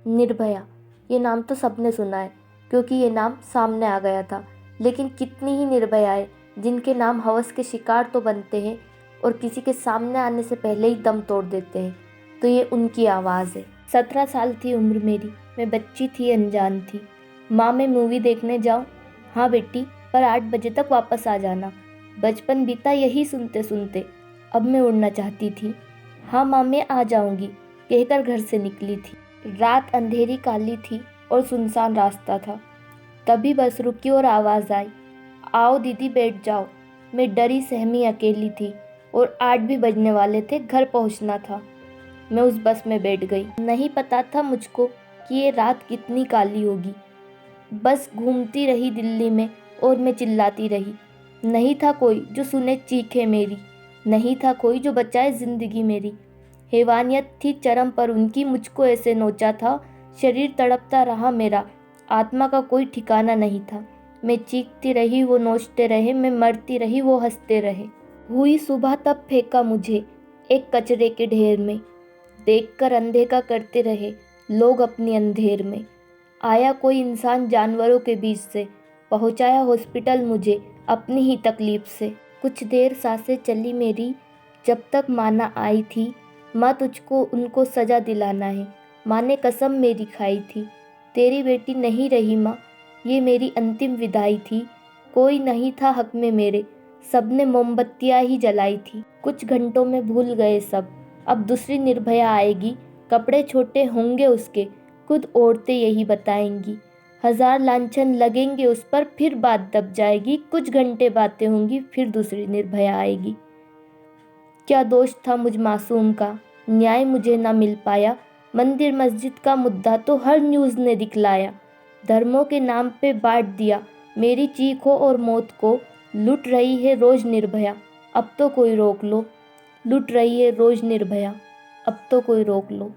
निर्भया, ये नाम तो सबने सुना है क्योंकि ये नाम सामने आ गया था। लेकिन कितनी ही निर्भयाएं जिनके नाम हवस के शिकार तो बनते हैं और किसी के सामने आने से पहले ही दम तोड़ देते हैं। तो ये उनकी आवाज़ है। 17 साल थी उम्र मेरी, मैं बच्ची थी, अनजान थी। माँ, मैं मूवी देखने जाऊँ? हाँ बेटी, पर 8 बजे तक वापस आ जाना। बचपन बीता यही सुनते सुनते। अब मैं उड़ना चाहती थी। हाँ माँ, मैं आ जाऊंगी, कहकर घर से निकली थी। रात अंधेरी काली थी और सुनसान रास्ता था। तभी बस रुकी और आवाज़ आई, आओ दीदी बैठ जाओ। मैं डरी सहमी अकेली थी और 8 भी बजने वाले थे, घर पहुंचना था। मैं उस बस में बैठ गई। नहीं पता था मुझको कि ये रात कितनी काली होगी। बस घूमती रही दिल्ली में और मैं चिल्लाती रही। नहीं था कोई जो सुने चीखें मेरी, नहीं था कोई जो बचाए जिंदगी मेरी। हैवानियत थी चरम पर उनकी, मुझको ऐसे नोचा था, शरीर तड़पता रहा मेरा, आत्मा का कोई ठिकाना नहीं था। मैं चीखती रही, वो नोचते रहे, मैं मरती रही, वो हंसते रहे। हुई सुबह तब फेंका मुझे एक कचरे के ढेर में, देखकर अनदेखा करते रहे लोग अपनी अंधेर में। आया कोई इंसान जानवरों के बीच से, पहुंचाया हॉस्पिटल मुझे अपनी ही तकलीफ से। कुछ देर सांसें चली मेरी, जब तक माँ ना आई थी। माँ, तुझको उनको सजा दिलाना है, माँ ने कसम मेरी खाई थी। तेरी बेटी नहीं रही माँ, ये मेरी अंतिम विदाई थी। कोई नहीं था हक में मेरे, सबने मोमबत्तियाँ ही जलाई थी। कुछ घंटों में भूल गए सब, अब दूसरी निर्भया आएगी। कपड़े छोटे होंगे उसके, खुद औरतें यही बताएंगी। 1000 लांछन लगेंगे उस पर, फिर बात दब जाएगी। कुछ घंटे बातें होंगी, फिर दूसरी निर्भया आएगी। क्या दोष था मुझ मासूम का, न्याय मुझे ना मिल पाया। मंदिर मस्जिद का मुद्दा तो हर न्यूज़ ने दिखलाया। धर्मों के नाम पे बांट दिया मेरी चीखों और मौत को। लुट रही है रोज निर्भया, अब तो कोई रोक लो। लुट रही है रोज निर्भया, अब तो कोई रोक लो।